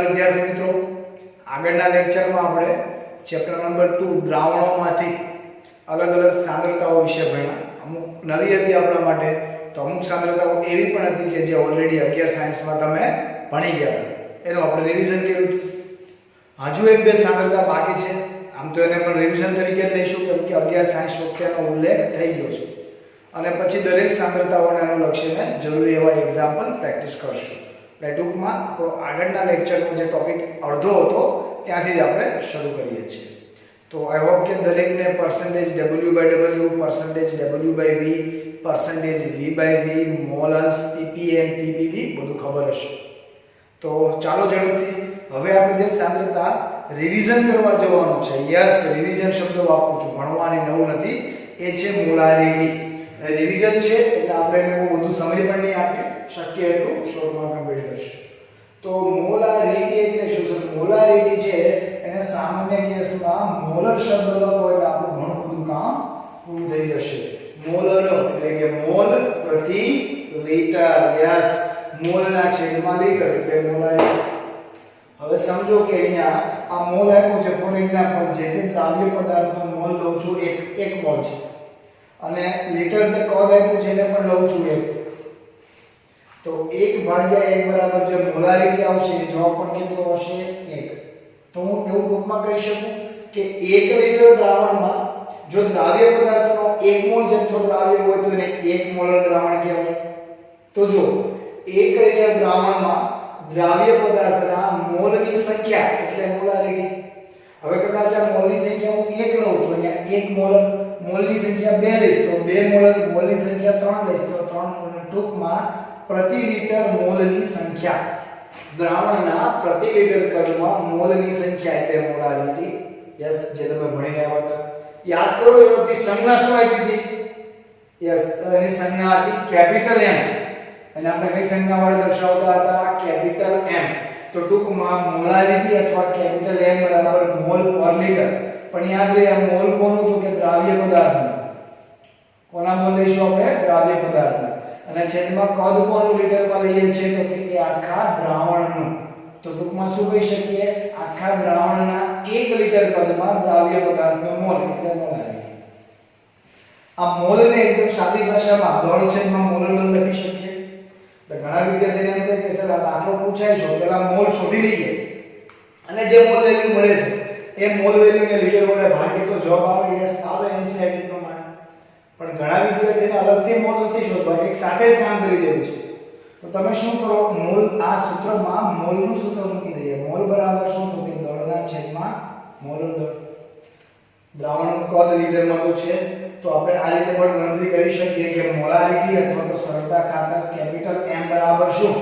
વિદ્યાર્થી મિત્રો, આગળના લેક્ચરમાં આપણે ચેપ્ટર નંબર 2 દ્રાવણોમાંથી અલગ અલગ સાંદ્રતાઓ વિશે ભણ્યા. અમુક નવી હતી આપણા માટે, તો અમુક સાંદ્રતાઓ એવી પણ હતી કે જે ઓલરેડી 11 સાયન્સમાં તમે ભણી ગયા હતા. એનું આપણે રિવિઝન કર્યું હતું. હજુ એક બે સાંદ્રતા બાકી છે. આમ તો એને પણ રિવિઝન તરીકે જ લઈશું કેમ કે 11 સાયન્સ વખતે એનો ઉલ્લેખ થઈ ગયો છે. અને પછી દરેક સાંદ્રતાઓને અનુલક્ષીને જરૂરી એવા એક્ઝામ્પલ પ્રેક્ટિસ કરશું. એટલે ટૂંકમાં આપણો આગળના લેક્ચરનો જે ટોપિક અડધો હતો ત્યાંથી જ આપણે શરૂ કરીએ છીએ. તો આઈ હોપ કે દરેકને percentage W/W, percentage W/V, percentage V/V, મોલસ, ppm, ppb બધું ખબર હશે. તો ચાલો ઝડપથી હવે આપણે જે સાંદ્રતા રિવિઝન કરવા જવાનું છે, યસ રિવિઝન શબ્દ વાપરું છું, ભણવાની નવું નથી, એ છે મોલારિટી. અને રિવિઝન છે એટલે આપણે એને બહુ વધુ સમય પણ નહીં આપીએ, શક્ય એટલું શોર્ટમાં કમ્પ્લીટ કરીશું. તો મોલારિટી એટલે શું છે? મોલારિટી છે એને સામાન્ય કેસમાં મોલર શબ્દ લખો એટલે આપણું ઘણું બધું કામ પૂરું થઈ જશે. મોલર એટલે કે મોલ પ્રતિ લિટર, યસ મોલના છેદમાં લિટર એટલે મોલારિટી. હવે સમજો કે અહીંયા આ મોલ આપ્યો છે, ફોર એક્ઝામ્પલ જે તે દ્રાવ્ય પદાર્થનો મોલ લઉં છું 1 મોલ છે અને લિટર જે કદ આપ્યું છે એને પણ લઉં છું 1. તો 1/1 બરાબર જે મોલારિટી આવશે એ જવાબ પણ કેટલો હશે? 1. તો હું એવું ટૂંકમાં કહી શકું કે 1 લિટર દ્રાવણમાં જો દ્રાવ્ય પદાર્થનો 1 મોલ જથ્થો દ્રાવ્ય હોય તો એને 1 મોલર દ્રાવણ કહેવાય. તો જો 1 લિટર દ્રાવણમાં દ્રાવ્ય પદાર્થના મોલની સંખ્યા એટલે મોલારિટી. હવે કદાચ આ મોલની સંખ્યા હું 1 લઉં તો અહીંયા 1 મોલર, મોલની સંખ્યા 2 લઈશ તો 2 મોલર, મોલની સંખ્યા 3 લઈશ તો 3 મોલર. ટૂંકમાં પ્રતિ લિટર મોલની સંખ્યા, દ્રાવણના પ્રતિ લિટર કદમાં મોલની સંખ્યા એટલે મોલારિટી. યસ, જે તમે ભણીને આવ્યા હતા યાદ કરો. એની સંજ્ઞા શું આપી હતી? યસ, એની સંજ્ઞા હતી કેપિટલ M. અને આપણે કઈ સંજ્ઞા વડે દર્શાવતા હતા? Capital M. તો ટૂંકમાં મોલારિટી અથવા કેપિટલ M બરાબર મોલ પર લિટર. પણ યાદ રહે આ મોલ કોનું? તો કે દ્રાવ્ય પદાર્થનું. કોના મોલ લઈશું આપણે? દ્રાવ્ય પદાર્થના. અને છેદમાં કદ કોનું લિટરમાં લઈએ છીએ? તો કે એ આખા દ્રાવણનું. તો ટૂંકમાં શું કહી શકીએ? આખા દ્રાવણના 1 લિટર કદમાં દ્રાવ્ય પદાર્થનો મોલ એટલે મોલારિટી. આ મોલને એકદમ સાદી ભાષામાં દળ છેદમાં મોલર દળ લખી શકીએ. એટલે ઘણા વિદ્યાર્થીને એમ થાય કે સર આ દાખલો પૂછાય છે પહેલા મોલ શોધી લઈએ અને જે મોલ વેલ્યુ મળે છે એ મોલ વેલ્યુને લિટર વડે ભાગીએ તો જવાબ આવે. યસ આવે, એનસીઆરટી પ્રમાણે. પણ ઘણા વિદ્યાર્થીને અલગથી મોલ નથી શોધવા, એક સાથે જ કામ કરી દેવું છે. તો તમે શું કરો? મોલ આ સૂત્રમાં મોલનું સૂત્ર મૂકી દઈએ. મોલ બરાબર શું? તો કે દળના છેદમાં મોલર દળ. દ્રાવણનું કદ લિટરમાં તો છે, તો આપણે આ રીતે પણ ગણતરી કરી શકીએ કે મોલારિટી અથવા તો સરળતા ખાતર કેપિટલ M બરાબર શું?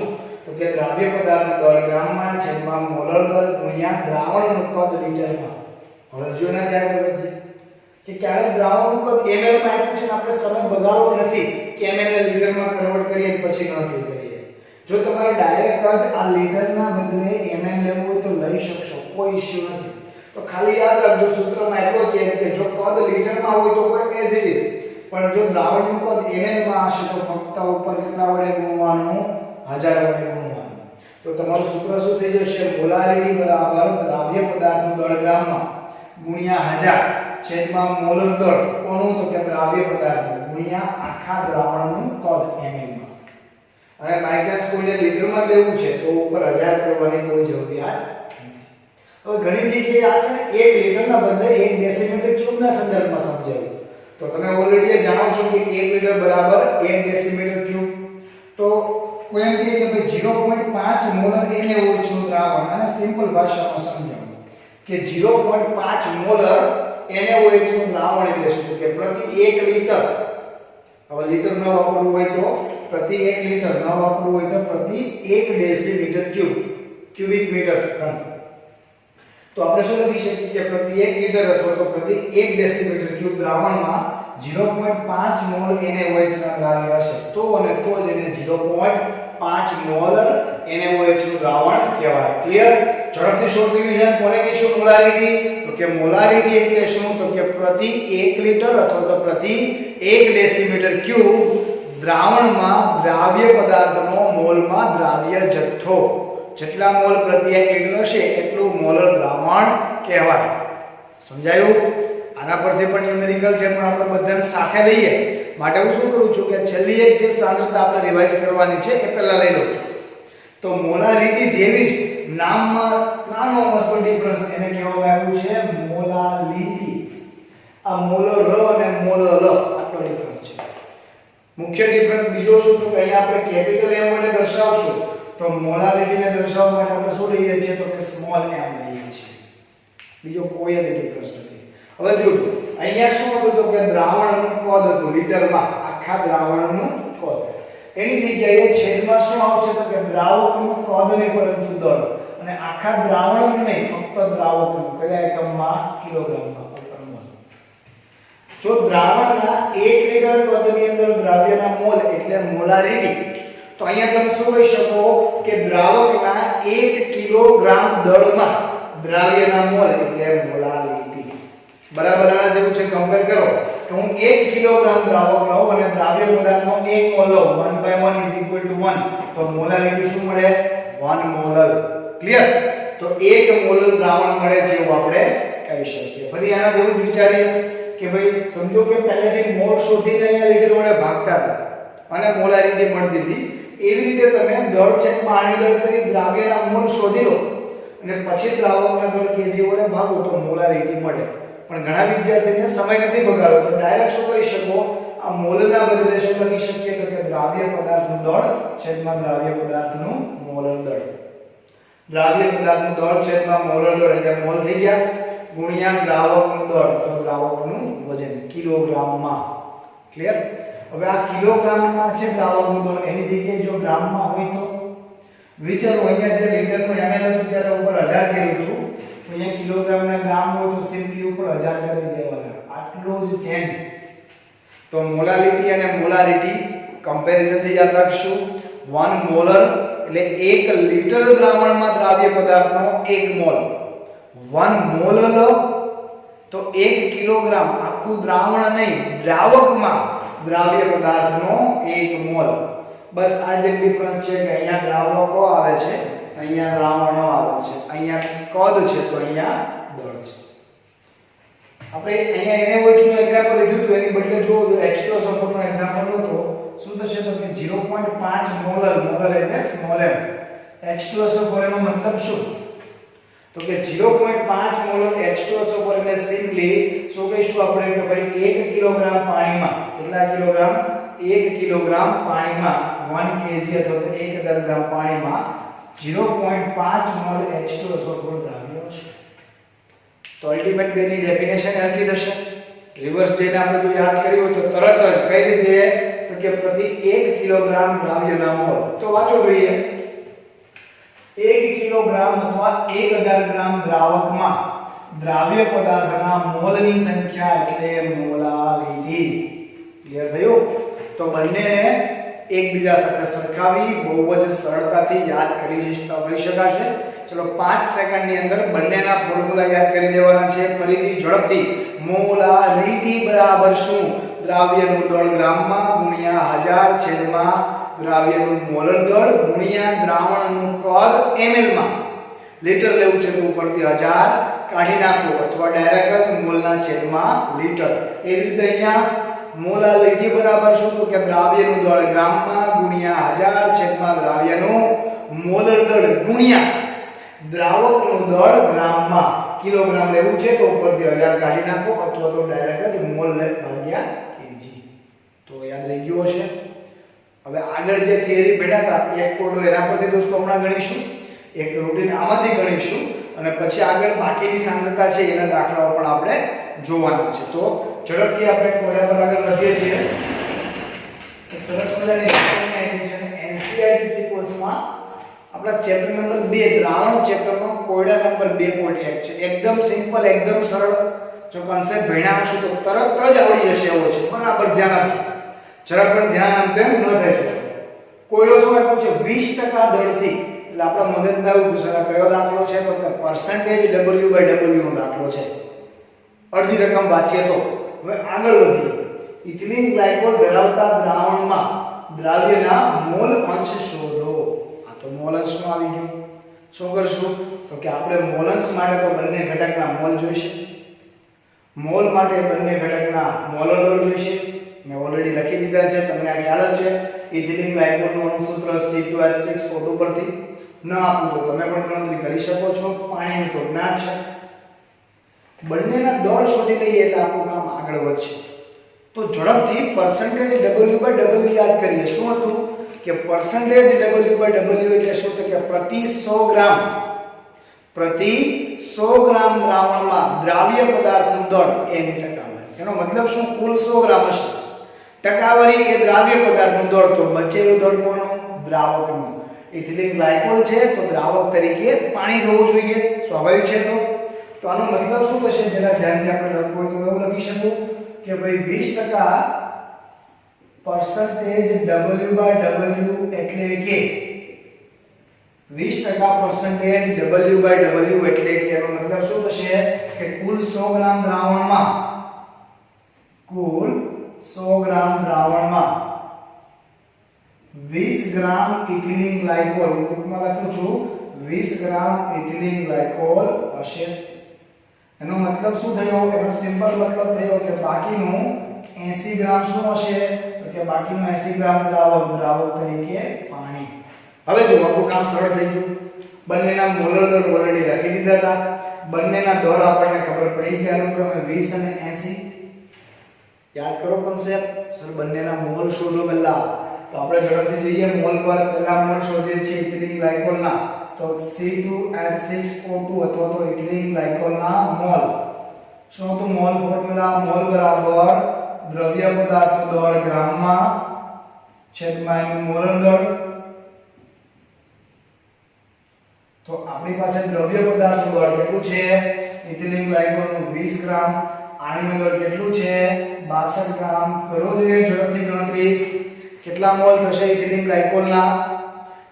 તો કે દ્રાવ્ય પદાર્થનું દળ ગ્રામમાં છેદમાં મોલર દળ ગુણ્યા દ્રાવણનું કદ લિટરમાં. હવે જો એના આગળ વધીએ કે ક્યારેક દ્રાવણનું કદ ml માં આપ્યું છે ને આપણે સમય બગાડવો નથી કે ml ને લિટરમાં કન્વર્ટ કરીએ પછી ગણતરી કરીએ. જો તમારે ડાયરેક્ટ જ આ લિટરના બદલે ml લેવું હોય તો લઈ શકશો, કોઈ ઇશ્યુ નથી. તો ખાલી યાદ રાખજો સૂત્રમાં એટલો છે કે જો કદ લિટરમાં હોય તો કોઈ એઝ ઇટ ઇઝ, પણ જો દ્રાવણનું કદ ml માં હશે તો ફક્ત ઉપર કેટલા વડે ગુણવાનું? 1000 વડે ગુણવાનું. તો તમારું સૂત્ર શું થઈ જશે? મોલારિટી બરાબર દ્રાવ્ય પદાર્થનું દળ ગ્રામમાં ગુણ્યા 1000 છેદમાં મોલર દળ કોનું? તો કે દ્રાવ્ય પદાર્થનું ગુણ્યા આખા દ્રાવણનું કદ ml માં. અને બાય ચાન્સ કોઈને લિટરમાં લેવું છે તો ઉપર 1000 કરવાની કોઈ જરૂરિયાત નથી. હવે ઘણી જગ્યાએ આ છે ને 1 લિટરના બદલે 1 ડેસીમીટર ક્યુબના સંદર્ભમાં સમજાવ્યું. તો તમે ઓલરેડી જાણો છો કે 1 લિટર બરાબર 1 ડેસીમીટર ક્યુબ. તો કોઈ એમ કહે કે ભાઈ 0.5 મોલર NaOH નું દ્રાવણ, અને સિમ્પલ ભાષામાં સમજાવું કે 0.5 મોલર NaOH નું દ્રાવણ એટલે શું? કે પ્રતિ 1 લિટર, હવે લિટર ન વાપરવું હોય તો પ્રતિ 1 લિટર, ન વાપરવું હોય તો પ્રતિ 1 ડેસીમીટર ક્યુબ, ક્યુબિક મીટર ઘન. તો આપણે શું લખી શકીએ કે પ્રતિ 1 લિટર અથવા તો પ્રતિ 1 ડેસીમીટર ક્યુબ દ્રાવણમાં 0.5 મોલ NaOH ના દ્રાવ્ય હશે તો અને તો જ એને 0.5 મોલર NaOH નું દ્રાવણ કહેવાય. ક્લિયર? ઝડપથી શોર્ટ રિવિઝન. કોને કહીશું મોલારિટી? તો કે મોલારિટી એટલે શું? તો કે પ્રતિ 1 લિટર અથવા તો પ્રતિ 1 ડેસીમીટર ક્યુબ દ્રાવણમાં દ્રાવ્ય પદાર્થનો મોલમાં દ્રાવ્ય જથ્થો જેટલા મોલ પ્રતિ 1 લિટર હશે એટલું મોલર દ્રાવણ કહેવાય. સમજાયું? આના પરથી પણ ન્યુમેરિકલ છે પણ આપણે બધાને સાથે લઈએ માટે હું શું કરું છું કે છેલ્લી એક જે સાંદ્રતા આપણે રિવાઇઝ કરવાની છે એ પહેલા લઈ લઉં છું. તો મોલારિટી જેવી જ નામમાં નાનો અમસ્તો ડિફરન્સ એને કહેવામાં આવ્યું છે મોલાલિટી. આ મોલર અને મોલર આટલો ડિફરન્સ છે. મુખ્ય ડિફરન્સ બીજો શું તો કે અહીંયા આપણે કેપિટલ M વડે દર્શાવશું તો મોલાલિટીને દર્શાવવા માટે આપણે શું લઈએ છીએ તો કે સ્મોલ m લઈએ છીએ. બીજો કોઈ જ ડિફરન્સ નથી. હવે જો અહીંયા શું હતું તો કે દ્રાવણનું કદ હતું લીટરમાં, આખા દ્રાવણનું કદ. એની જગ્યાએ છેદમાં શું આવશે તો કે દ્રાવકનું કદ નહીં પરંતુ દળ. અને આખા દ્રાવણનું નહીં ફક્ત દ્રાવકનું કયા એકમમાં કિલોગ્રામમાં. જો દ્રાવણના 1 લિટર કદની અંદર દ્રાવ્યના મોલ એટલે મોલારિટી તો અહીંયા તમે શું કહી શકો કે દ્રાવકના 1 કિલોગ્રામ દળમાં દ્રાવ્યના મોલ એટલે મોલારિટી. બરાબર આના જેવું છે. કમ્પેર કરો કે હું 1 કિલોગ્રામ દ્રાવક લઉં અને દ્રાવ્ય પદાર્થનો 1 મોલ લઉં 1/1 1 તો મોલારિટી શું મળે 1 મોલર. ક્લિયર? તો 1 મોલર દ્રાવણ મળે છે એવું આપણે કહી શકીએ. ફરી આના જેવું જ વિચારીએ કે ભાઈ સમજો કે પહેલેથી મોલ શોધીને અહીંયા લીટર વડે ભાગતા હતા અને મોલારિટી મળતી હતી. એવી રીતે તમે દળ છે પાણી દળ કરી દ્રાવ્યના મોલ શોધી લો અને પછી દ્રાવકના દળ કેજી વડે ભાગો તો મોલારિટી મળે. પણ ઘણા વિદ્યાર્થીને સમય નથી બગાડવો તો ડાયરેક્ટ શું કરી શકો આ મોલના બદલે શું લખી શકીએ તો કે દ્રાવ્ય પદાર્થનું દળ છેદમાં દ્રાવ્ય પદાર્થનું મોલર દળ. દ્રાવ્ય પદાર્થનું દળ છેદમાં મોલર દળ એટલે મોલ થઈ ગયા ગુણ્યા દ્રાવકનું દળ તો દ્રાવકનું વજન કિલોગ્રામમાં. ક્લિયર? હવે આ કિલોગ્રામમાં છે દ્રાવકનું દળ એની જગ્યાએ જો ગ્રામમાં હોય તો વિચારો અહીંયા જે લીટરનું ml હતું ત્યારે ઉપર 1000 કર્યું હતું તો અહીંયા કિલોગ્રામના ગ્રામ હોય તો સિમ્પલી ઉપર 1000 કરી દેવાના. આટલો જ ચેન્જ. તો મોલાલિટી અને મોલારિટી કમ્પેરિઝન થી યાદ રાખશું. 1 મોલર એટલે 1 લિટર દ્રાવણમાં દ્રાવ્ય પદાર્થનો 1 મોલ. 1 મોલર તો 1 કિલોગ્રામ આખું દ્રાવણ નહીં દ્રાવકમાં દ્રાવ્ય પદાર્થનો 1 મોલ. બસ આ જ ડિફરન્સ છે કે અહીંયા દ્રાવકો આવે છે અહીંયા દ્રાવણો આવે છે. અહીંયા કદ છે તો અહીંયા દળ છે. આપણે અહીંયા એને વચ્ચેનું એક્ઝામ્પલ લીધું તો એની બદલે જો H2O સપોર્ટનો એક્ઝામ્પલ લો તો શું થશે તો કે 0.5 મોલર મોલર એટલે સ્મોલ m. H2O સપોર્ટ એનો મતલબ શું તો કે 0.5 મોલર H2O સપોર્ટ એટલે સિમ્પલી શું કહીશું આપણે કે ભાઈ 1 કિલોગ્રામ પાણીમાં કેટલા કિલોગ્રામ 1 કિલોગ્રામ પાણીમાં 1 kg અથવા તો 1000 ગ્રામ પાણીમાં 0.5 મોલ H2O સપોર્ટ દ્રાવ્ય છે. તો અલ્ટિમેટ બેની ડેફિનેશન હરકી થશે. રિવર્સ જઈને આપણે જો યાદ કર્યું તો તરત જ કઈ રીતે તો કે પ્રતિ 1 કિલોગ્રામ દ્રાવ્યના મોલ. તો વાંચો જોઈએ 1 કિલોગ્રામ અથવા 1000 ગ્રામ દ્રાવકમાં દ્રાવ્ય પદાર્થના મોલની સંખ્યા એટલે મોલારિટી. ક્લિયર થયું? તો બંનેને એકબીજા સાથે સરખાવી બહુ જ સરળતાથી યાદ કરી શકાશે. ચલો 5 સેકન્ડની અંદર બંનેના ફોર્મ્યુલા યાદ કરી દેવાના છે ફરીથી ઝડપથી. મોલારિટી બરાબર શું દ્રાવ્યનું દળ ગ્રામમાં ગુણ્યા 1000 છેદમાં દ્રાવ્યનું મોલર દળ ગુણ્યા દ્રાવણનું કદ ml માં. લિટર લેવું છે તો ઉપરથી 1000 કાઢી નાખો અથવા ડાયરેક્ટ જ મોલના છેદમાં લિટર. એ રીતે અહીંયા મોલારિટી બરાબર શું તો કે દ્રાવ્યનું દળ ગ્રામમાં ગુણ્યા 1000 છેદમાં દ્રાવ્યનું મોલર દળ ગુણ્યા દ્રાવકનું દળ ગ્રામમાં. કિલોગ્રામ લેવું છે તો ઉપરથી 1000 કાઢી નાખો અથવા તો ડાયરેક્ટ જ મોલ ભાગ્યા કેજી. તો યાદ રહી ગયો હશે. હવે આગળ જે થિયરી ભણ્યા હતા એક કોડો એના પરથી દોસ્તો હમણાં ગણીશું, એક રૂટીન આમાંથી ગણીશું અને પછી આગળ બાકીની સાંદ્રતા છે એના દાખલાઓ પણ આપણે જોવાના છે. તો ઝડપથી આપણે કોડા પર આગળ વધીએ છીએ. એક સરસ મજાની આપી છે એનસીઈઆરટી કોર્સમાં આપણા ચેપ્ટર નંબર 2 દ્રાવણો ચેપ્ટરમાં કોયડા નંબર 2.1 છે. એકદમ સિમ્પલ એકદમ સરળ. જો કોન્સેપ્ટ ભણ્યા હશો તો તરત જ આવડી જશે એવો છે. બરાબર ધ્યાન આપજો. જરા પણ ધ્યાન આમ તેમ ન થાય. કોયડો શું આપ્યો છે 20% દળથી. એટલે આપણા મગજમાં એવું પૂછે કયો દાખલો છે તો કે પર્સન્ટેજ W/W નો દાખલો છે. અડધી રકમ વાંચીએ તો. હવે આગળ વધીએ. ઇથિલિન ગ્લાયકોલ ધરાવતા દ્રાવણમાં દ્રાવ્યના મોલ અંશ શોધો. આ તો મોલ અંશમાં આવી ગયો. શું કરશું તો કે આપણે મોલન્સ માટે તો બંને ઘટકના મોલ જોઈશે, મોલ માટે બંને ઘટકના મોલર દળ જોઈશે. મેં ઓલરેડી લખી દીધા છે, તમને આ ખ્યાલ જ છે. ઇથિલિન ગ્લાયકોલનું અણુસૂત્ર C2H6O2 પરથી ન આપું તો તમે પણ ગણતરી કરી શકો છો. પાણીનું તો જ્ઞાન છે. બંનેના દળ શોધી લઈએ એટલે આપણું કામ આગળ વધશે. તો ઝડપથી પર્સન્ટેજ W/W યાદ કરીએ. શું હતું કે પર્સન્ટેજ W/W એટલે શું તો કે પ્રતિ 100 ગ્રામ દ્રાવણમાં દ્રાવ્ય પદાર્થનું દળ એની ટકાવારી. એનો મતલબ શું? કુલ 100 ગ્રામ હશે, ટકાવારી એ દ્રાવ્ય પદાર્થનું દળ, તો બચેલું દળ કોનું? દ્રાવકનું. ઇથિલિન ગ્લાયકોલ છે તો દ્રાવક તરીકે પાણી જવું જોઈએ, સ્વાભાવિક છે. તો આનો મતલબ શું થશે? જરા ધ્યાનથી આપણે લખવું હોય તો એવું લખી શકું કે ભાઈ 20% પર્સન્ટેજ W/W એટલે કે 20% પર્સન્ટેજ W/W એટલે કે એનો મતલબ શું થશે કે કુલ 100 ગ્રામ દ્રાવણમાં 20 ગ્રામ ઇથિલિન ગ્લાયકોલ, ટૂંકમાં લખું છું 20 ગ્રામ ઇથિલિન ગ્લાયકોલ હશે. એનો મતલબ શું થયો? એનો સિમ્પલ મતલબ થયો કે બાકીનું 80 ગ્રામ શું હશે તો કે બાકીનું 80 ગ્રામ દ્રાવક તરીકે પાણી. હવે જો આપણું કામ સરળ થઈ ગયું. બંનેના મોલર દળ ઓલરેડી લખી દીધા હતા. બંનેના દળ આપણને ખબર પડી ગયા, અનુક્રમે 20 અને 80. યાદ કરો કોન્સેપ્ટ. સર બંનેના મોલ શોધો પહેલા. તો આપણે ઝડપથી જઈએ મોલ પર. પહેલા મોલ શોધીએ છીએ ઇથિલિન ગ્લાયકોલના, તો C2H6O2 અથવા તો ઇથિલિન ગ્લાયકોલના મોલ. શું હતું મોલ ફોર્મ્યુલા? મોલ બરાબર દ્રવ્ય પદાર્થનું દળ ગ્રામમાં છેદમાં એનું મોલર દળ. તો આપણી પાસે દ્રવ્ય પદાર્થનું દળ કેટલું છે? ઇથિલિન ગ્લાયકોલનું 20 ગ્રામ. પાણીનું દળ કેટલું છે? 62 ગ્રામ. કરો જોઈએ ઝડપથી ગણતરી. કેટલા મોલ થશે ઇથિલિન ગ્લાયકોલના?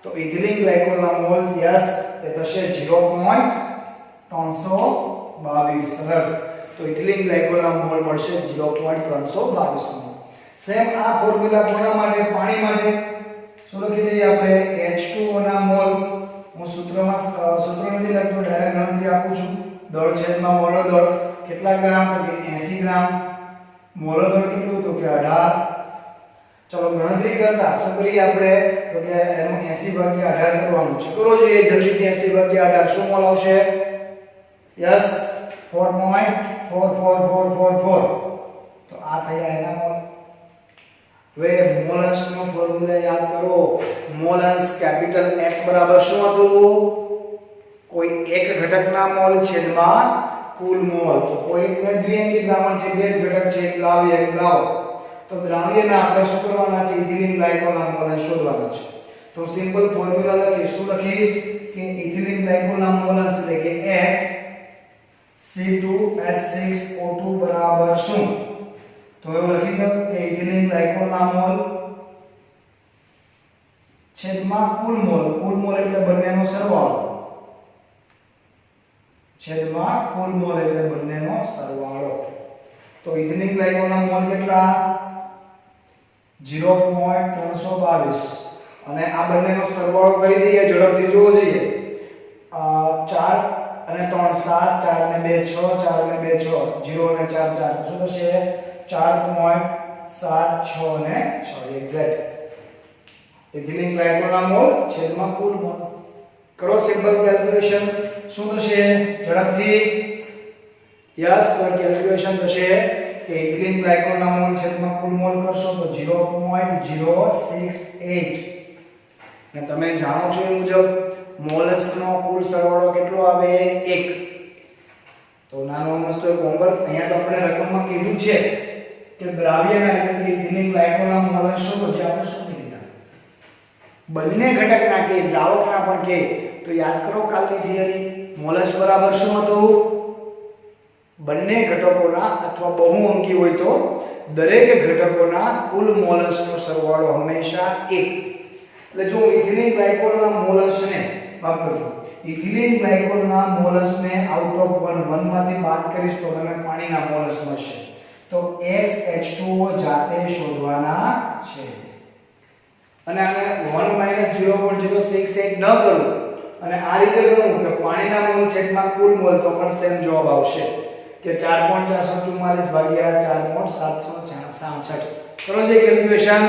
તો ઇથિલિન ગ્લાયકોલના મોલ યસ એ થશે 0.322. સરસ. તો ઇથિલિન ગ્લાયકોલના મોલ મળશે 0.322. સેમ આ ફોર્મ્યુલા કોના માટે? પાણી માટે. શું લખી દઈએ આપણે? H2O ના મોલ. હું સૂત્ર નથી લખતો, ડાયરેક્ટ ગણતરી આપું છું. દળ છેદમાં મોલર દળ કેટલા ગ્રામ તો કે 80 ગ્રામ. મોલર દળ કેટલું તો કે 18. ચલો ગણતરી કરતા શું કરીએ આપણે તો કે એનું 80/18 કરવાનું છે. કરો જોઈએ જલ્દીથી. 80/18 શું મોલ આવશે? યસ 4.44444. તો આ થયા એના મોલ. હવે મોલન્સ નો ફોર્મ્યુલા યાદ કરો. મોલન્સ કેપિટલ X બરાબર શું હતું? કોઈ એક ઘટકના મોલ છેદમાં કુલ મોલ. તો કોઈ દ્વિઅંકી દ્રાવણ છે, બે જ ઘટક છે, દ્રાવ્ય એક દ્રાવક. તો દ્રાવ્યના આપણે શું કરવાના છે? ઇથિલિન ગ્લાયકોલના મોલન્સ શોધવાના છે. તો સિમ્પલ ફોર્મ્યુલા લખીશ. શું લખીશ કે ઇથિલિન ગ્લાયકોલના મોલન્સ એટલે કે X C2H6O2 બરાબર શું? તો એવું લખી દો કે ઇથિલિન ગ્લાયકોલના મોલ છેદમાં કુલ મોલ. કુલ મોલ એટલે બંનેનો સરવાળો. છેદમાં કુલ મોલ એટલે બંનેનો સરવાળો. તો ઇથિલિન ગ્લાયકોલના મોલ કેટલા? 0.322. અને આ બંનેનો સરવાળો કરી દઈએ. ઝડપથી જોવો જોઈએ. 4 અને 3 7, 4 અને 2 6, 4 અને 2 6, 0 અને 4 4. શું થશે? 4.76 અને 6 એક્ઝેક્ટ. ઇથિલિન ગ્લાયકોલના મોલ છેદમાં કુલ મોલ. કરો સિમ્પલ કેલ્ક્યુલેશન. શું થશે ઝડપથી? યસ તો કેલ્ક્યુલેશન થશે કે ઇથિલિન ગ્લાયકોલના મોલ છેદમાં કુલ મોલ કરશો તો 0.068. અને તમે જાણો છો એ મુજબ મોલ્સનો કુલ સરવાળો કેટલો આવે? 1. તો નાનો મસ્તો એક હોમવર્ક. અહીંયા તો આપણે રકમમાં કીધું છે કે દ્રાવ્યના એટલે કે ઇથિલિન ગ્લાયકોલના મોલન્સ શોધો, જે આપણે શોધી લીધા. બંને ઘટકના કે દ્રાવકના પણ કે તો યાદ કરો કાલની થિયરી. મોલન્સ બરાબર શું હતું? બંને ઘટકોના અથવા બહુઅંકી હોય તો દરેક ઘટકોના કુલ મોલન્સનો સરવાળો હંમેશા 1. એટલે જો ઇથિલિન ગ્લાયકોલના મોલન્સને માફ કરજો, ઇથિલિન ગ્લાયકોલના મોલન્સને આઉટ ઓફ 1 માંથી બાદ કરીશ તો તમને પાણીના મોલન્સ મળશે. તો H2O જાતે શોધવાના છે. અને આને 1 - 0.068 ન કરું અને આ રીતે ગણવું કે પાણીના મોલ છેદમાં કુલ મોલ તો પણ સેમ જવાબ આવશે કે 4.444 ભાગ્યા 4.766. કરો જે કેલ્ક્યુલેશન.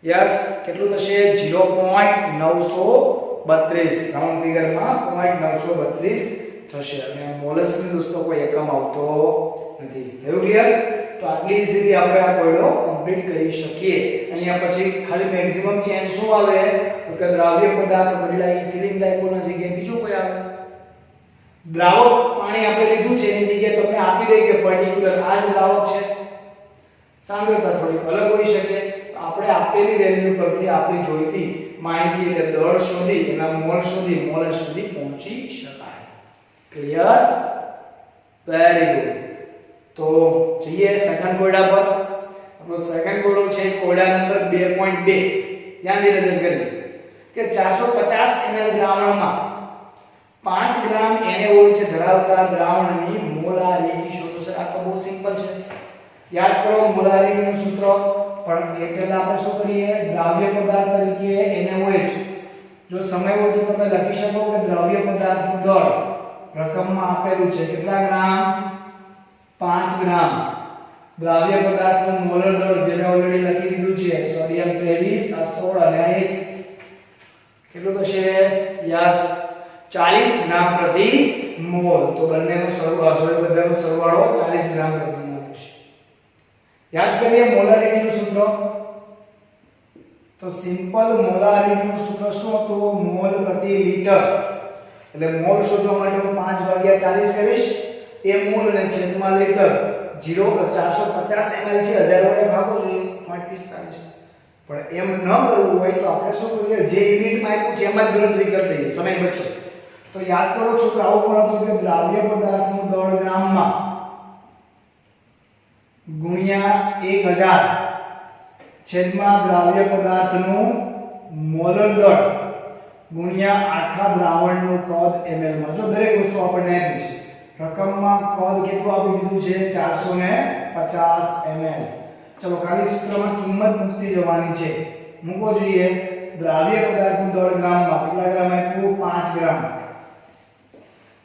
યસ, કેટલું થશે? 0.932 રાઉન્ડ ફિગરમાં 0.932 થશે. અને મોલસ ની દોસ્તો કોઈ એકમ આવતો નથી. થયું ક્લિયર? તો આટલી ઇઝીલી આપણે આ કોયડો કમ્પ્લીટ કરી શકીએ. અહીંયા પછી ખાલી મેક્સિમમ ચેન્જ શું આવે તો કે દ્રાવ્ય પદાર્થ બદલાય ઇથિલિન ગ્લાયકોલના જગ્યાએ બીજું કોઈ આવે. દ્રાવક પાણી આપણે લીધું છે એની જગ્યાએ તમને આપી દે કે પર્ટિક્યુલર આ જ દ્રાવક છે. સાંદ્રતા થોડી અલગ હોઈ શકે. તો આપણે આપેલી વેલ્યુ પરથી આપણી જોઈતી માહિતી એટલે દળ શોધી એના મોલ શોધી મોલસ સુધી પહોંચી શકાય. ક્લિયર? Very good. તો જઈએ સેકન્ડ કોયડા પર. આપણો સેકન્ડ કોયડો છે કોયડા નંબર 2.2. ધ્યાનથી નજર કરીએ કે 450 ml દ્રાવણમાં 5 ગ્રામ NaOH ધરાવતા દ્રાવણની મોલારિટી શોધો. સર આ તો બહુ સિમ્પલ છે. યાદ કરો મોલારિટીનું સૂત્ર. પણ એ પહેલા આપણે શું કરીએ? દ્રાવ્ય પદાર્થ તરીકે NaOH જો સમય હોય તો તમે લખી શકો કે દ્રાવ્ય પદાર્થનું દળ રકમમાં આપેલું છે કેટલા ગ્રામ? 5 ગ્રામ. દ્રાવ્ય પદાર્થનું મોલર દળ જે મેં ઓલરેડી લખી દીધું છે સોડિયમ 23 આ 16 અને 1 કેટલું થશે? યસ, 40 ગ્રામ પ્રતિ મોલ. તો બંનેનો સરવાળો બધાનો સરવાળો 40 ગ્રામ પ્રતિ મોલ થશે. યાદ કરીએ મોલારિટીનું સૂત્ર. તો સિમ્પલ મોલારિટીનું સૂત્ર શું હતું? મોલ પ્રતિ લિટર. એટલે મોલ શોધવા માટે હું 5/40 કરીશ. એ મોલ અને છેદમાં લિટર 450 ml છે 1000 વડે ભાગો જોઈએ 0.45. પણ એમ ન કરવું હોય તો આપણે શું કરીએ? જે યુનિટમાં આપ્યું છે એમાં જ ગણતરી કરી દઈએ, સમય બચે. તો યાદ કરો છોકરાઓ પણ હતું કે દ્રાવ્ય પદાર્થનું દળ ગ્રામમાં ગુણ્યા 1000 છેદમાં દ્રાવ્ય પદાર્થનું મોલર દળ ગુણ્યા આખા દ્રાવણનું કદ ml માં. જો દરેક વસ્તુ આપણને આપી છે. રકમમાં કદ કેટલું આપી દીધું છે? 450 ml. ચલો ખાલી સૂત્રમાં કિંમત મૂકતી જવાની છે. મૂકો જોઈએ. દ્રાવ્ય પદાર્થનું દળ ગ્રામમાં કેટલા ગ્રામ આપ્યું? 5 ગ્રામ.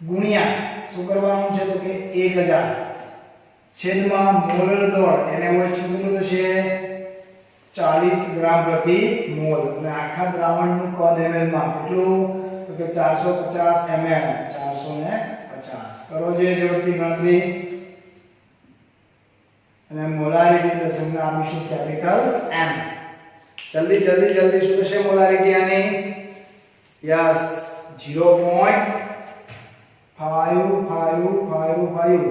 ગુણ્યા શું કરવાનું છે તો કે 1000 છેદમાં મોલર દળ NaOH કેટલું થશે? 40 ગ્રામ પ્રતિ મોલ. અને આખા દ્રાવણનું કદ ml માં કેટલું તો કે 450 ml. 450 કરો જે ઝડપથી ગણતરી. અને મોલારિટી એટલે સંજ્ઞા આપીશું કેપિટલ M. જલ્દી જલ્દી જલ્દી શું થશે મોલારિટી આની? યસ, 0.5555.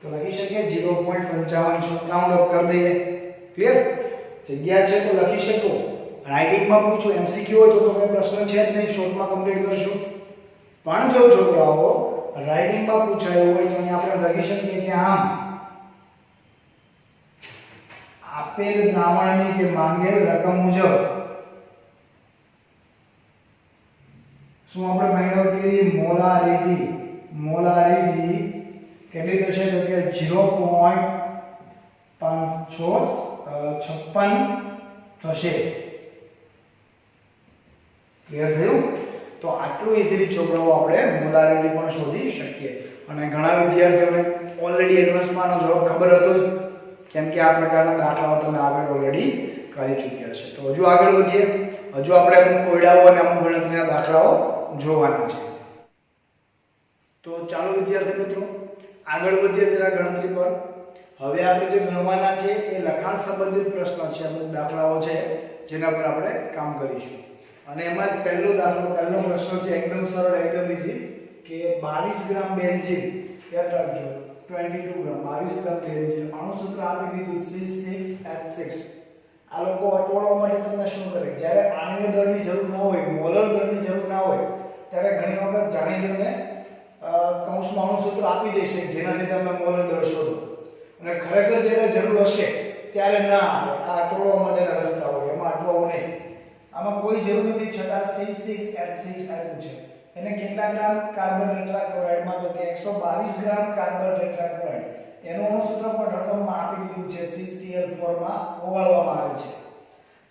તો લખી શકીએ 0.55 રાઉન્ડ અપ કરી દઈએ. ક્લિયર? જગ્યા છે તો લખી શકો. રાઇટિંગમાં પૂછો MCQ હોય તો કોઈ પ્રશ્ન છે જ નહીં, શોર્ટમાં કમ્પ્લીટ કરશું. પણ જો છોકરાઓ રાઇટિંગમાં પૂછાયું હોય તો અહીંયા આપણે લખી શકીએ કે આમ આપેલ દ્રાવણની કે માંગેલ રકમ મુજબ શું આપણે ફાઇન્ડ આઉટ કરી? મોલારિટી કેટલી થશે તો કે 0.556 થશે. ક્લિયર થયું? તો આટલું ઇઝીલી છોકરાઓ આપણે મોલારિટી પણ શોધી શકીએ. અને ઘણા વિદ્યાર્થીઓને ઓલરેડી એડવાન્સમાં આનો જવાબ ખબર હતો જ, કેમ કે આ પ્રકારના દાખલાઓ તમે આગળ ઓલરેડી કરી ચૂક્યા છે. તો હજુ આગળ વધીએ. હજુ આપણે અમુક કોયડાઓ અને અમુક ગણતરીના દાખલાઓ જોવાના છે. તો ચાલો વિદ્યાર્થી મિત્રો આગળ વધીએ જરા ગણતરી પર. હવે આપણે જે ગણવાના છે એ લખાણ સંબંધિત પ્રશ્ન છે, અમુક દાખલાઓ છે જેના પર આપણે કામ કરીશું. અને એમાં પહેલો પ્રશ્ન છે એકદમ સરળ, એકદમ ઈઝી કે 22 ગ્રામ બેન્ઝીન. યાદ રાખજો 22 ગ્રામ 22 ગ્રામ બેન્ઝીન. અણુ સૂત્ર આપી દીધું C6H6. આ લોકો અટવાડવા માટે તમને શું કરે? જ્યારે આણ્વિય દળની જરૂર ન હોય, મોલર દળની જરૂર ના હોય ત્યારે ઘણી વખત જાણી જોઈને કૌંસમાં અણુ સૂત્ર આપી દેશે જેનાથી તમે મોલર દળ શોધો. અને ખરેખર જ્યારે જરૂર હશે ત્યારે ના આવે. આ અટવાડવા માટેના રસ્તા હોય, એમાં અટવાવું નહીં. આમાં કોઈ જરૂર નથી, છતાં C6H6 આપ્યું છે. એને કેટલા ગ્રામ કાર્બન ટેટ્રાક્લોરાઇડમાં તો કે 122 ગ્રામ કાર્બન ટેટ્રાક્લોરાઇડ. એનું અણુ સૂત્ર પણ રકમમાં આપી દીધું છે CCl4 માં ઓગાળવામાં આવે છે.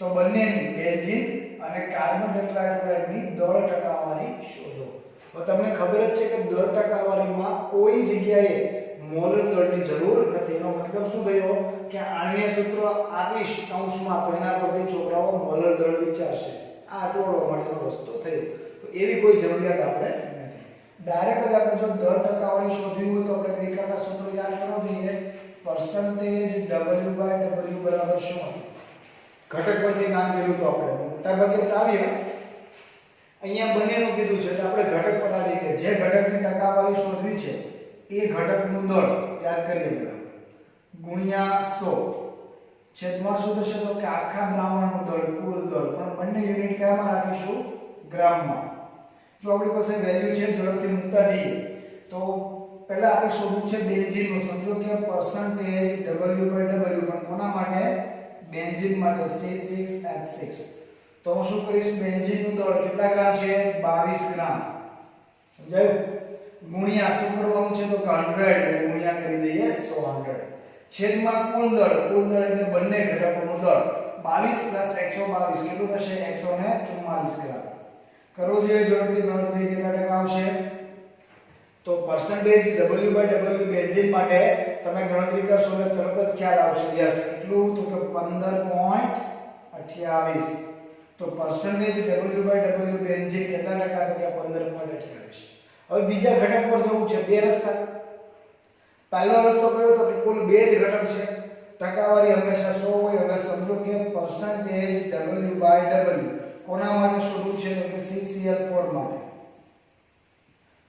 તો તો બંનેની બેન્ઝીન અને કાર્બન ટેટ્રાક્લોરાઇડની દળ ટકાવારી શોધો. હવે તમને ખબર જ છે કે દળ ટકાવારીમાં કોઈ જગ્યાએ મોલર દળની જરૂર નથી. એનો મતલબ શું થયો કે આણ્વીય સૂત્ર આપીશ કૌંસમાં તો એના પરથી છોકરાઓ મોલર દળ વિચારશે. આ અટવાડવા માટેનો રસ્તો થયો. તો એવી કોઈ જરૂરિયાત આપણે નથી. ડાયરેક્ટ જ આપણે જો દળ ટકાવારી શોધવી હોય તો આપણે ગઈકાલના સૂત્ર યાદ કરવું જોઈએ. પરસેન્ટેજ W/W બરાબર શું હતું? ઘટક પરથી કામ કર્યું તો આપણે મોટા ભાગે પ્રાવ્ય અહીંયા બંનેનું કીધું છે એટલે આપણે ઘટક પર આવી કે જે ઘટકની ટકાવારી શોધવી છે એ ઘટકનું દળ યાદ કરીએ ગુણ્યા 100 છેદમાં શું થશે તો કે આખા દ્રાવણનું દળ કુલ દળ પણ બંને યુનિટ કયામાં રાખીશું ગ્રામમાં. જો આપણી પાસે વેલ્યુ છે ઝડપથી મૂકતા જઈએ તો પહેલા આપણે શોધવું છે બેન્ઝીનનું. સમજો કે પરસેન્ટેજ W/W પણ કોના માટે? બેન્ઝીન માટે C6H6. તો હું શું કરીશ? બેન્ઝીનનું દળ કેટલા ગ્રામ છે? 22 ગ્રામ. સમજાયું? ગુણ્યા શું કરવાનું છે તો 100 એટલે ગુણ્યા કરી દઈએ 100 છેદમાં કુલ દળ એટલે બંને ઘટકોનું દળ 22 + 122 કેટલું થશે? 144 ગ્રામ. કરો જોઈએ ઝડપથી ગણતરી કેટલા ટકા આવશે? તો પરસેન્ટેજ W/W બેન્ઝીન માટે તમે ગણતરી કરશો એટલે તરત જ ખ્યાલ આવશે. યસ કેટલું તો કે 15.28. તો પરસેન્ટેજ W/W બેન્ઝીન કેટલા ટકા તો કે 15.28. હવે બીજા ઘટક પર જવું છે. બે રસ્તા. પહેલો રસ્તો કયો તો કે કુલ બે જ ઘટક છે ટકાવારી હંમેશા 100 હોય. હવે સમજો કે પરસેન્ટેજ W/W કોના માટે શોધવું છે તો કે CCl4 માટે.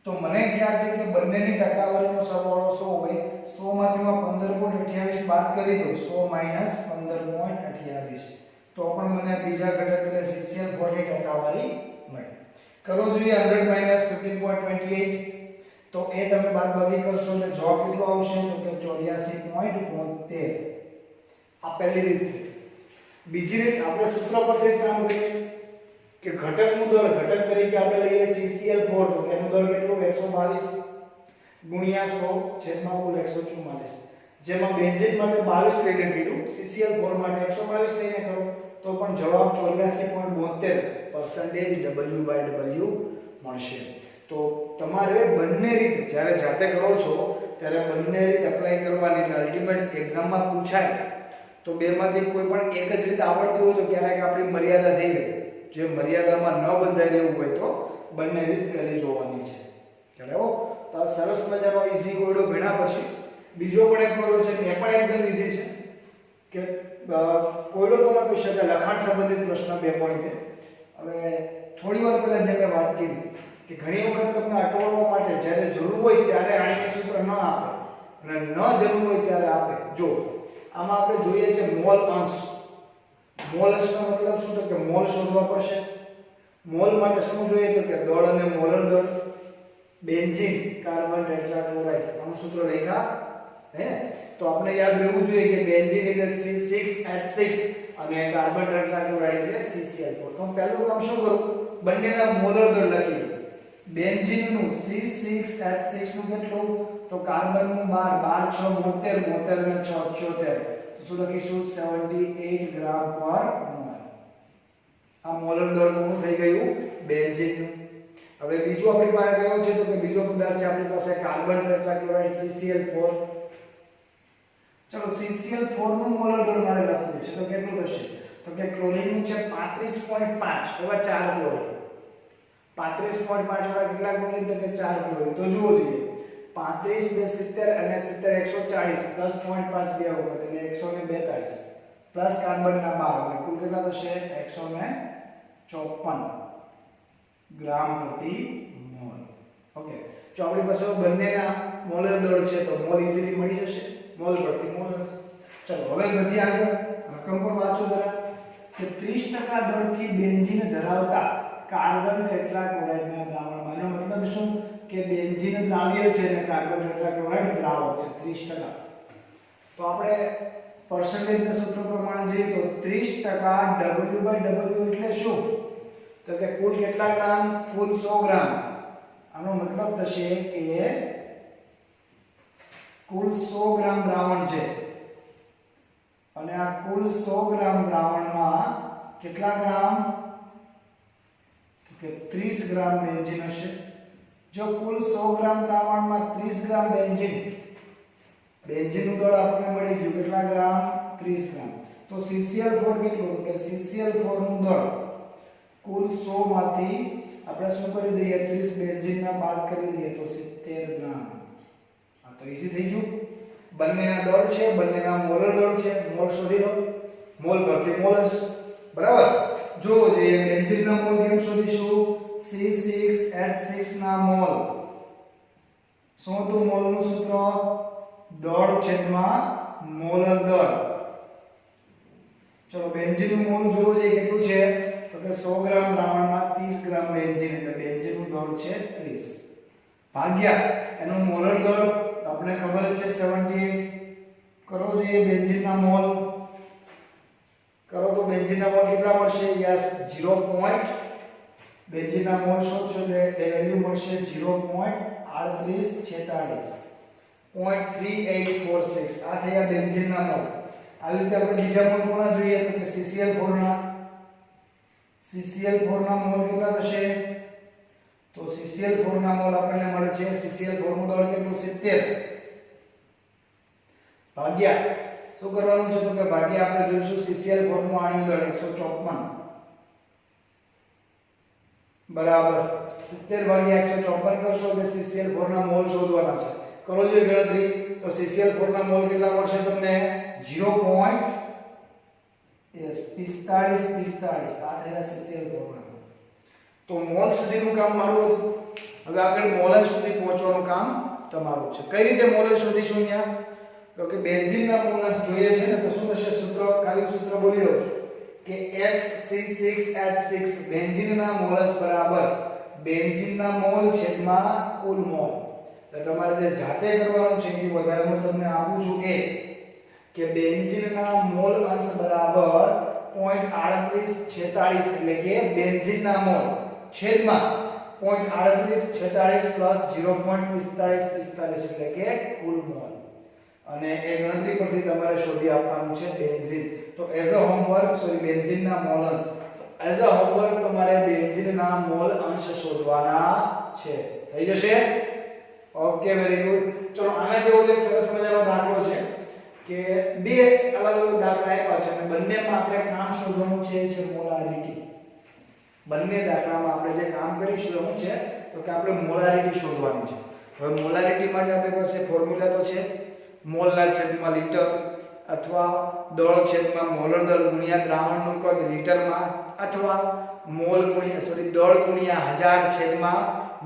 તો મને ખ્યાલ છે કે બંનેની ટકાવારીનો સરવાળો 100 હોય. 100 માંથી હું 15.28 બાદ કરી દઉં. 100 - 15.28 તો પણ મને બીજા ઘટક એટલે CCl4 ની ટકાવારી મળે. કરો જોઈએ 100 - 15.28 તો એ તમે બાદબાકી કરશો એટલે જવાબ કેટલો આવશે તો કે 84.72. આ પહેલી રીત. બીજી રીત આપણે સૂત્ર પરથી જ કામ કરીએ કે ઘટકનું દળ ઘટક તરીકે આપણે લઈએ CCl4 તો એનું દળ કેટલું? 122 ગુણ્યા 100 છેદમાં કુલ 144. જેમાં બેન્ઝીન માટે 22 લઈને કર્યું, CCl4 માટે 122 લઈને કરો તો પણ જવાબ 84.72 પરસેન્ટેજ W/W મળશે. તો તમારે બંને રીત જ્યારે જાતે કરો છો ત્યારે બંને રીત એપ્લાય કરવાની. એટલે અલ્ટિમેટ એક્ઝામમાં પૂછાય તો બેમાંથી કોઈ પણ એક જ રીત આવડતી હોય તો ક્યારેક આપણી મર્યાદા થઈ ગઈ. જે મર્યાદામાં ન બંધાઈ રહેવું હોય તો બંને રીત કરી જોવાની છે. ખ્યાલ તો આ સરસ મજાનો ઈઝી કોયડો ભણ્યા પછી બીજો પણ એક કોયડો છે એ પણ એકદમ ઈઝી છે કે કોયડો તો ન કહી શકાય, લખાણ સંબંધિત પ્રશ્ન 2 પોઈન્ટ. હવે થોડી વાર પહેલા જે મેં વાત કરી કે ઘણી વખત તમને અટવાળવા માટે જ્યારે જરૂર હોય ત્યારે આણીને સૂત્ર ન આપે અને ન જરૂર હોય ત્યારે આપે. જો આમાં આપણે જોઈએ છે મોલ અંશ. મોલ અંશનો મતલબ શું તો કે મોલ શોધવા પડશે. મોલ માટે શું જોઈએ તો કે દળ અને મોલર દળ. બેન્ઝીન કાર્બન ટેટ્રાક્લોરાઇડ આનું સૂત્ર લખ્યા હે ને? તો આપણે યાદ રહેવું જોઈએ કે બેન્ઝીન એટલે C6H6 અને કાર્બન ટેટ્રાક્લોરાઇડ એટલે CCl4. તો પહેલું કામ શું કરું? બંનેના મોલર દળ લખી દઉં. બેન્ઝીનનું C6H6 નું કેટલું તો કાર્બનનું 12 6 72 72 ને 6 78 તો શું લખીશું 78 ગ્રામ પર મોલ. આ મોલર દળ કોનું થઈ ગયું? બેન્ઝીનનું. હવે બીજો આપણી પાસે કયો છે તો કે બીજો પદાર્થ છે આપણી પાસે કાર્બન ટેટ્રાક્લોરાઇડ CCl4. ચલો CCl4 નું મોલર દળ મારે લખવું છે તો કેટલું થશે તો કે ક્લોરીનનું છે 35.5 એવા 4 ક્લોરીન. 35.5 વાળા કેટલા ક્લોરીન તો કે 4 ક્લોરીન. તો જુઓ જોઈએ 35 2 70 અને 70 140 પ્લસ 0.5 બે વખત એટલે 142 પ્લસ કાર્બનના 12 એટલે કુલ કેટલા થશે 154 ગ્રામ પ્રતિ મોલ. ઓકે જો આપણી પાસે બંનેના મોલર દળ છે તો મોલ ઈઝીલી મળી જશે. મોલ પ્રતિ મોલ હશે. ચલો હવે બધી આગળ રકમ પર વાંચો જરા કે 30% દળથી બેન્ઝીન ધરાવતા કાર્બન ટેટ્રાક્લોરાઇડના દ્રાવણમાં. એનો મતલબ શું કે બેન્ઝીન દ્રાવ્ય છે અને કાર્બન ટેટ્રાક્લોરાઇડ દ્રાવક છે 30%. તો આપણે પરસેન્ટેજના સૂત્ર પ્રમાણે જોઈએ તો 30% W/W એટલે શું તો કે કુલ કેટલા ગ્રામ? કુલ 100 ગ્રામ. આનો મતલબ થશે કે કુલ 100 ગ્રામ દ્રાવણ છે અને આ કુલ 100 ગ્રામ દ્રાવણમાં કેટલા ગ્રામ? તો કે 30 ગ્રામ બેન્ઝીન હશે. જો કુલ 100 ગ્રામ દ્રાવણમાં 30 ગ્રામ બેન્ઝીનનું દળ આપણને મળી ગયું કેટલા ગ્રામ? 30 ગ્રામ. તો CCl4 કેટલું? તો કે CCl4 નું દળ કુલ 100 માંથી આપણે શું કરી દઈએ? 30 બેન્ઝીનના બાદ કરી દઈએ તો 70 ગ્રામ. આ તો ઈઝી થઈ ગયું. બંનેના દળ છે, બંનેના મોલર દળ છે. મોલ શોધી લો. મોલ પરથી મોલ જ બરાબર. જો જે બેન્ઝીનના મોલ કેમ શોધીશું? C6H6 ના મોલ. શું હતું મોલનું સૂત્ર? દળ છેદમાં મોલર દળ. ચલો બેન્ઝીનનું મોલ જોવો જોઈએ કેટલું છે? તો કે 100 ગ્રામ દ્રાવણમાં 30 ગ્રામ બેન્ઝીન એટલે બેન્ઝીનનું દળ છે 30 ભાગ્યા એનું મોલર દળ આપણે ખબર જ છે 78 કરો જોઈએ બેન્ઝીનના મોલ કરો તો બેન્ઝીનના મોલ કેટલા મળશે? યસ 0. બેન્ઝીનના મોલ શોધશો એટલે એ વેલ્યુ મળશે 0.3846 0.3846. આ થયા બેન્ઝીનના મોલ. આ રીતે આપણે બીજા મોલ કોના જોઈએ? તો કે CCl4 ના. CCl4 ના મોલ કેટલા થશે? તો CCl4 ના મોલ આપણને મળે છે CCl4 નું દળ કેટલું? 70 ભાગ્યા શું કરવાનું છે? તો કે ભાગ્યા આપણે જોઈશું CCl4 નું આણ્યું દળ 154 બરાબર 70 ભાગ્યા 154 કરશો એટલે CCl4 ના મોલ શોધવાના છે. કરો જોઈએ ગણતરી. તો CCl4 ના મોલ કેટલા મળશે તમને? 0.45 આ થયા CCl4 ના. તો મોલ સુધીનું કામ મારું હતું. હવે આગળ મોલર સુધી પહોંચવાનું કામ તમારું છે. કઈ રીતે મોલર શોધીશું અહીંયા? તો કે બેન્ઝીનના મોલસ જોઈએ છે ને તો શું થશે? સૂત્ર ખાલી સૂત્ર બોલી રહ્યો છું કે HC6H6 બેન્ઝીનના મોલસ બરાબર બેન્ઝીનના મોલ છેદમાં કુલ મોલ. એટલે તમારે જે જાતે કરવાનું છે એ વધારે હું તમને આપું છું એ કે બેન્ઝીનના મોલ અંશ બરાબર 0.3846 એટલે કે બેન્ઝીનના મોલ છેદમાં 0.3846 પ્લસ 0.4545 એટલે કે કુલ મોલ. અને એ ગણતરી પરથી તમારે શોધી આપવાનું છે બેન્ઝીન. તો એઝ અ હોમવર્ક બેન્ઝીનના મોલ અંશ. તો એઝ અ હોમવર્ક તમારે બેન્ઝીનના મોલ અંશ શોધવાના છે. થઈ જશે? Okay very good. ચલો આના જેવો એક સરસ મજાનો દાખલો છે કે બે અલગ અલગ દાખલા આપ્યા છે અને બંનેમાં આપણે કામ શોધવાનું છે મોલારિટી. બંને દાખલામાં આપણે જે કામ કરીશું શું છે? તો કે આપણે મોલારિટી શોધવાની છે. હવે મોલારિટી માટે આપણી પાસે ફોર્મ્યુલા તો છે મોલના છેદમાં લિટર અથવા દળ છેદમાં મોલર દળ ગુણ્યા દ્રાવણનું કદ લીટરમાં અથવા મોલ ગુણ્યા દળ ગુણ્યા 1000 છેદમાં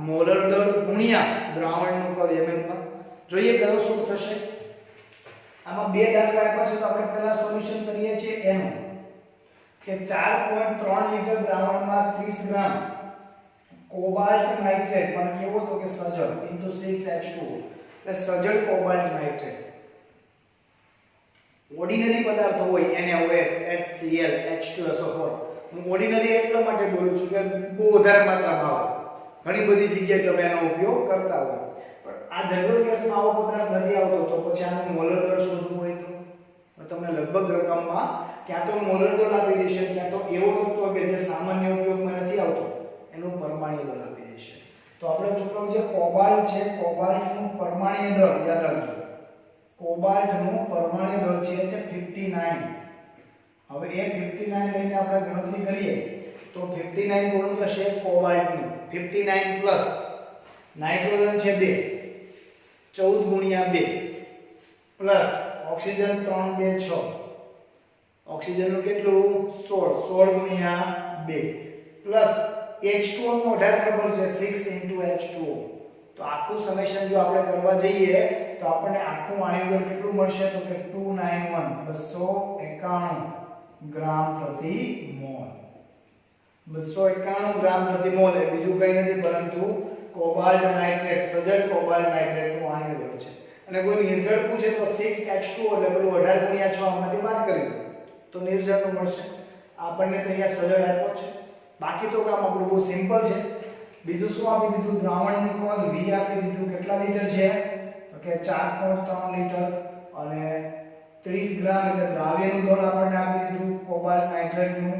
મોલર દળ ગુણ્યા દ્રાવણનું કદ mm માં. જોઈએ કયો શું થશે. આમાં બે દાખલા આપ્યા છે તો આપણે પહેલા સોલ્યુશન કરીએ છીએ એનું કે 4.3 લિટર દ્રાવણમાં 30 ગ્રામ કોબાલ્ટ નાઇટ્રેટ પણ કેવો તો કે સજળ into 6H2O એટલે સજળ કોબાલ્ટ નાઇટ્રેટ. ઓર્ડિનરી પદાર્થો હોય NaOH HCl H2SO4. હું ઓર્ડિનરી એટલા માટે બોલું છું કે બહુ વધારે માત્રામાં આવે. ઘણી બધી જગ્યાએ તમે એનો ઉપયોગ કરતા હોય. પણ આ જનરલ કેસમાં આવો પદાર્થ નથી આવતો તો પછી આનું મોલર દળ શોધવું હોય તો તમને લગભગ રકમમાં ક્યાં તો મોલર દળ આપી દેશે ક્યાં તો એવો તત્વ કે જે સામાન્ય ઉપયોગમાં નથી આવતો એનું પરમાણ્વીય દળ આપી દેશે. તો આપણે છોકરાઓ જે કોબાલ્ટ છે કોબાલ્ટનું પરમાણ્વીય દળ યાદ રાખજો. કોબાલ્ટનું પરમાણ્વીય દળ છે 59. હવે એ 59 લઈને આપણે ગણતરી કરીએ તો 59 કોનું થશે? કોબાલ્ટનું. 59 પ્લસ નાઇટ્રોજન છે 2 14 ગુણ્યા 2 પ્લસ ઓક્સિજન 3 2 6 ઓક્સિજનનું કેટલું? 16 16 ગુણ્યા 2 પ્લસ H2O નો 18 ખબર છે 6 H2O. તો આખું સમેશન જો આપણે કરવા જઈએ તો આપણને આખું આણ્યું દળ કેટલું મળશે? તો કે 291 ગ્રામ પ્રતિ મોલ. 291 ગ્રામ પ્રતિ મોલ એ બીજું કંઈ નથી પરંતુ કોબાલ્ટ નાઇટ્રેટ સજળ કોબાલ્ટ નાઇટ્રેટનું આણ્યું દળ છે. અને કોઈ નિર્જળ પૂછે તો 6H2O એટલે પેલું 18 ગુણ્યા 6 આમાંથી બાદ કરી દો તો નિર્જળનું મળશે. આપણને તો અહીંયા સજળ આપ્યો છે. બાકી તો કામ આપણું બહુ સિમ્પલ છે. બીજું શું આપી દીધું? દ્રાવણનું કદ V આપી દીધું. કેટલા લીટર છે? તો કે 4.3 લીટર અને 30 ગ્રામ એટલે દ્રાવ્યનું દળ આપણને આપી દીધું કોબાલ્ટ નાઇટ્રેટનું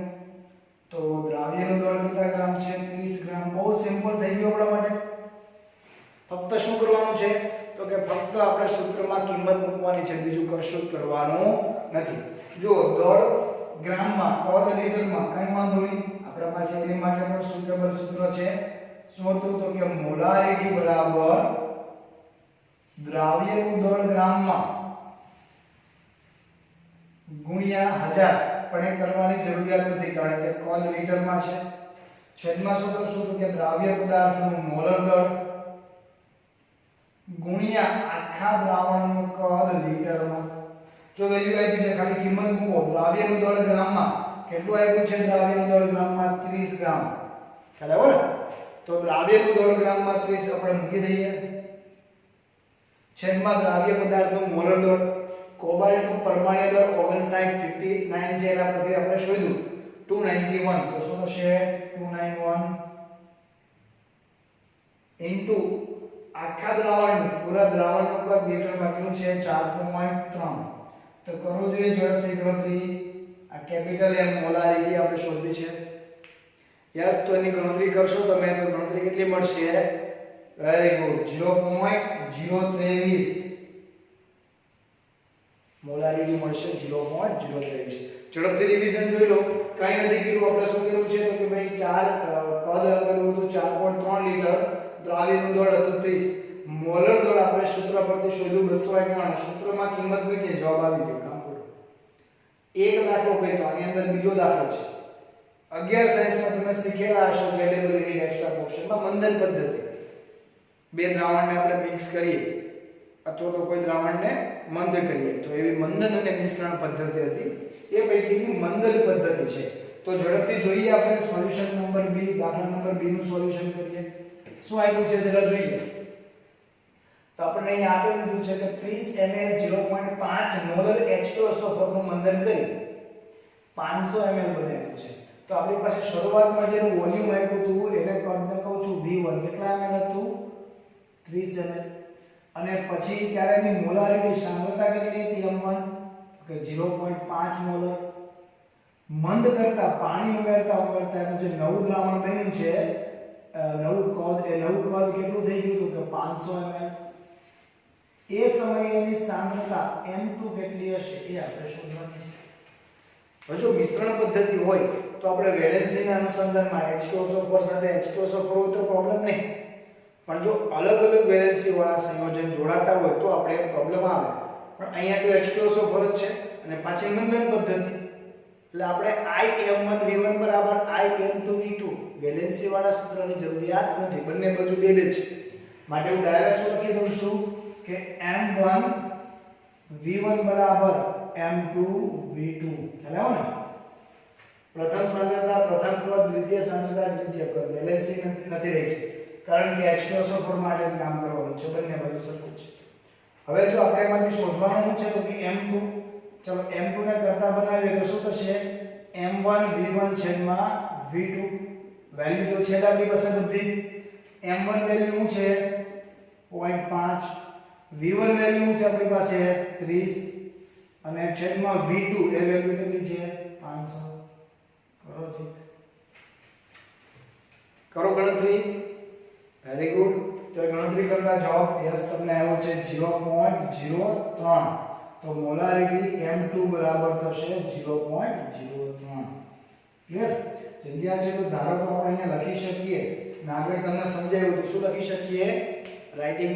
આપણે સૂત્રમાં કિંમત મૂકવાની છે, બીજું કશું જ કરવાનું નથી. જો દળ ગ્રામમાં કદ લીટરમાં કઈ વાંધો નહીં, આપણા પાસે એની માટે પણ સુટેબલ સૂત્ર છે. શું હતું તો કે મોલારિટી બરાબર દ્રાવ્યનું દળ ગ્રામમાં ગુણ્યા 1000. પણ એ કરવાની જરૂરિયાત નથી કારણ કે કદ લીટરમાં છે. છેદમાં શું કરશું તો કે દ્રાવ્ય પદાર્થનું મોલર દળ ગુણ્યા આખા દ્રાવણનું કદ લીટરમાં. જો વેલ્યુ આપી છે ખાલી કિંમત મૂકો. દ્રાવ્યનું દળ ગ્રામમાં કેટલું આપ્યું છે? દ્રાવ્યનું દળ ગ્રામમાં 30 ગ્રામ. ખ્યાલ આવ્યો ને? તો દ્રાવ્યનું દળ ગ્રામમાં 30 આપણે મૂકી દઈએ. છેદમાં દ્રાવ્ય પદાર્થનું મોલર દળ, કોબાલ્ટનું પરમાણ્વીય દળ 59 છે, એના પરથી આપણે શોધ્યું 291. તો શું થશે? 291 ઇન્ટુ આખા દ્રાવણનું પૂરા દ્રાવણનું કદ લીટરમાં કેટલું છે? 4.3. તો કરો જોઈએ ઝડપથી ગણતરી. આ કેપિટલ એમ મોલારિટી આપણે શોધી છે. યસ, તો એની ગણતરી કરશો તમે તો ગણતરી કેટલી મળશે? વેરી ગુડ, 0.023 મોલારિટી મળશે. 0.023. ઝડપથી રિવિઝન જોઈ લો. કાઈ નથી કર્યું, આપણે શું કર્યું છે તો કે ભાઈ 4 કદ કર્યું હતું 4.3 લીટર, દ્રાવ્યનું દળ હતું 30, મોલર દળ આપણે સૂત્ર પરથી શોધ્યું 251. સૂત્રમાં કિંમત મૂકીએ, જવાબ આવી ગયો. કામ કરો. એક દાખલો કઈ તો આની અંદર બીજો દાખલો છે. 11 સાયન્સમાં તમે શીખેલા હશો વેલેબિલિટી એક્સ્ટ્રા પોર્શનમાં મંદન પદ્ધતિ. બે દ્રાવણને આપણે મિક્સ કરીએ અથવા તો કોઈ દ્રાવણને મંદ કરીએ તો એવી મંદન અને મિશ્રણ પદ્ધતિ હતી. એ પૈકીની મંદન પદ્ધતિ છે. તો ઝડપથી જોઈએ આપણે સોલ્યુશન નંબર બી, દાખલા નંબર બી નું સોલ્યુશન કરીએ. શું આપ્યું છે જરા જોઈએ. તો આપણે અહીં આપી દીધું છે કે 30 ml 0.5 મોલર H2SO4 નું મંદન કરી 500 ml બનાવ્યું છે. તો આપણી પાસે શરૂઆતમાં જે વોલ્યુમ આપ્યું હતું એને કદને કહું છું V1. કેટલા ml હતું? 30 ml. અને પછી ત્યારે એની મોલારિટી સાંદ્રતા કેટલી હતી? M1 કે 0.5 મોલર. મંદ કરતા પાણી ઉમેરતા એનું જે નવું દ્રાવણ બન્યું છે, નવું કદ કેટલું થઈ ગયું કે 500 ml. એ સમયે એની સાંદ્રતા M2 કેટલી હશે એ આપણે શોધવાની છે. હવે જો મિશ્રણ પદ્ધતિ હોય તો આપણે વેલેન્સીના અનુસંધાનમાં H2SO4 સાથે H2SO4 હોય તો પ્રોબ્લેમ નહીં, પણ જો અલગ અલગ વેલેન્સી વાળા સંયોજન જોડાતા હોય તો આપણે પ્રોબ્લેમ આવે. પણ અહીંયા તો H2SO4 જ છે અને પાછી મંદન પદ્ધતિ, એટલે આપણે IM1V1 બરાબર IM2V2 વેલેન્સી વાળા સૂત્રની જરૂરિયાત નથી. બંને બાજુ બે બે છે માટે હું ડાયરેક્ટ શું લખી દઉં છું કે M1V1 બરાબર M2V2. ખ્યાલ આવ્યો ને? પ્રથમ સાંદ્રતા પ્રથમ કદ, દ્વિતીય સાંદ્રતા દ્વિતીય કદ. વેલેન્સી નથી રહી કારણ કે H2SO4 માટે જ કામ કરવાનું છે. બંને બાજુ સરખું છે. હવે જો આપણે એમાંથી શોધવાનું છે તો કે M2, ચલો M2 ને કરતા બનાવીએ તો શું થશે? M1V1 છેદમાં V2. વેલ્યુ તો છે આપણી પાસે બધી. M1 વેલ્યુ શું છે? 0.5. V1 વેલ્યુ છે આપણી પાસે 30 અને છેદમાં V2 એ વેલ્યુ કેટલી છે? 500. કરો ગણતરી. Very good. તો ગણતરી કરતા જવાબ યસ તમને આવ્યો છે 0.03. તો મોલારિટી M2 બરાબર થશે 0.03. ક્લિયર? જગ્યા છે તો ધારો તો આપણે અહીંયા લખી શકીએ. આગળ તમને સમજાયું તો શું લખી શકીએ? રાઇટિંગમાં